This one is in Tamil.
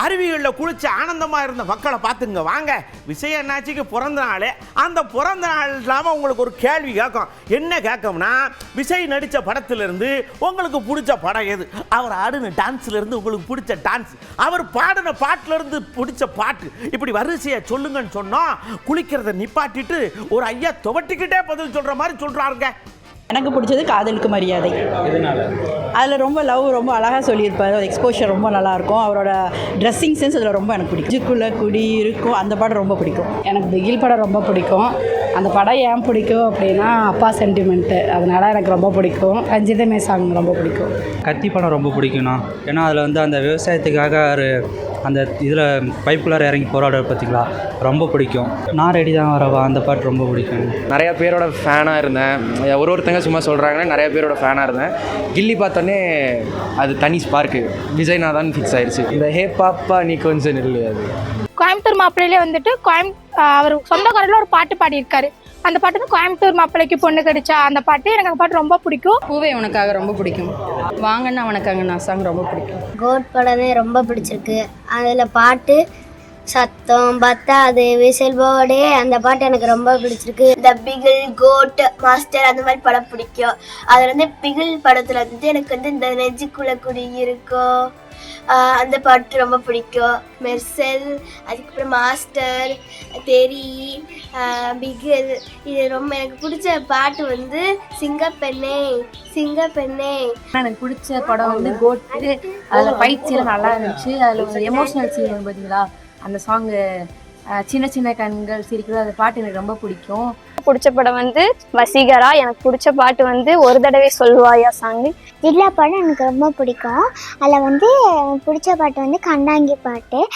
அருவிகளில் குளிச்சு ஆனந்தமாக இருந்த மக்களை பார்த்துங்க வாங்க. விஜய் அண்ணாச்சிக்கு பிறந்த நாள். அந்த பிறந்த நாள் இல்லாமல் உங்களுக்கு ஒரு கேள்வி கேட்கும். என்ன கேட்கும்னா, விஜய் நடித்த படத்திலிருந்து உங்களுக்கு பிடிச்ச படம் எது, அவர் ஆடின டான்ஸ்லேருந்து உங்களுக்கு பிடிச்ச டான்ஸ், அவர் பாடின பாட்டிலேருந்து பிடிச்ச பாட்டு, இப்படி வரிசையை சொல்லுங்கன்னு சொன்னால் குளிக்கிறத நிப்பாட்டிட்டு ஒரு ஐயா துவட்டிக்கிட்டே பதில் சொல்கிற மாதிரி சொல்கிறாருங்க. எனக்கு பிடிச்சது காதலுக்கு மரியாதை. அதில் ரொம்ப லவ் ரொம்ப அழகாக சொல்லியிருப்பார். எக்ஸ்போஷர் ரொம்ப நல்லாயிருக்கும். அவரோட ட்ரெஸ்ஸிங் சென்ஸ் அதில் ரொம்ப எனக்கு பிடிக்கும். ஜிக்குள்ள குடி இருக்கும் அந்த படம் ரொம்ப பிடிக்கும். எனக்கு பிகில் படம் ரொம்ப பிடிக்கும். அந்த படம் ஏன் பிடிக்கும் அப்படின்னா அப்பா சென்டிமெண்ட்டு, அதனால் எனக்கு ரொம்ப பிடிக்கும். ரஞ்சிதமே சாங் ரொம்ப பிடிக்கும். கத்தி படம் ரொம்ப பிடிக்கும்ண்ணா. ஏன்னா அதில் வந்து அந்த விவசாயத்துக்காக அந்த இதில் பைப்புக்குள்ளார இறங்கி போராடுற பார்த்திங்களா, ரொம்ப பிடிக்கும். நான் ரெடி தான் வரவா அந்த பாட்டு ரொம்ப பிடிக்கும். நிறையா பேரோட ஃபேனாக இருந்தேன். ஒருத்தங்க சும்மா சொல்கிறாங்கன்னா நிறைய பேரோட ஃபேனாக இருந்தேன். கில்லி பார்த்தோன்னே அது தனி ஸ்பார்க்கு, விஜய்னா தான் ஃபிக்ஸ் ஆயிடுச்சு. இந்த ஹே பாப்பா நீ கொஞ்சம் நில்லு. அது கோயம்புத்தூர் மாப்பிள்ளையிலே வந்துட்டு அவர் சொந்தக்காரில் ஒரு பாட்டு பாடியிருக்காரு. அந்த பாட்டு வந்து கோயம்புத்தூர் மாப்பிள்ளைக்கு பொண்ணு கிடைச்சா அந்த பாட்டு. எனக்கு அந்த பாட்டு ரொம்ப பிடிக்கும். பூவே உனக்காக ரொம்ப பிடிக்கும். வாங்கன்னா உனக்காக நான் சாங் ரொம்ப பிடிக்கும். கோட் படமே ரொம்ப பிடிச்சிருக்கு. அதில் பாட்டு சத்தம் பத்தாது விசில் போர்டே அந்த பாட்டு எனக்கு ரொம்ப பிடிச்சிருக்கு. இந்த பிகில் கோட் மாஸ்டர் அந்த மாதிரி படம் பிடிக்கும். அதில் வந்து பிகில் படத்தில் வந்து எனக்கு வந்து இந்த நெஞ்சுக்குள்ள குடி இருக்கும் அந்த பாட்டு ரொம்ப பிடிக்கும். மெர்சல், அதுக்கப்புறம் மாஸ்டர், தெரி, பிகில், இது ரொம்ப எனக்கு பிடிச்ச பாட்டு வந்து சிங்கப்பெண்ணே சிங்கப்பெண்ணே. எனக்கு பிடிச்ச படம் வந்து கோட்டு. அதில் ஃபைட் சீன் நல்லா இருந்துச்சு. அதில் ஒரு எமோஷனல் சீன் பார்த்தீங்களா, அந்த சாங்கு சின்ன சின்ன கண்கள் சிரிக்கிறது, அந்த பாட்டு எனக்கு ரொம்ப பிடிக்கும். பிடிச்ச படம் வந்து வசீகரா. எனக்கு பிடிச்ச பாட்டு வந்து ஒரு தடவை சொல்லுவாயா சாங். எல்லா படம் எனக்கு ரொம்ப பிடிக்கும். அதில் வந்து பிடிச்ச பாட்டு வந்து கண்டாங்கி பாட்டு.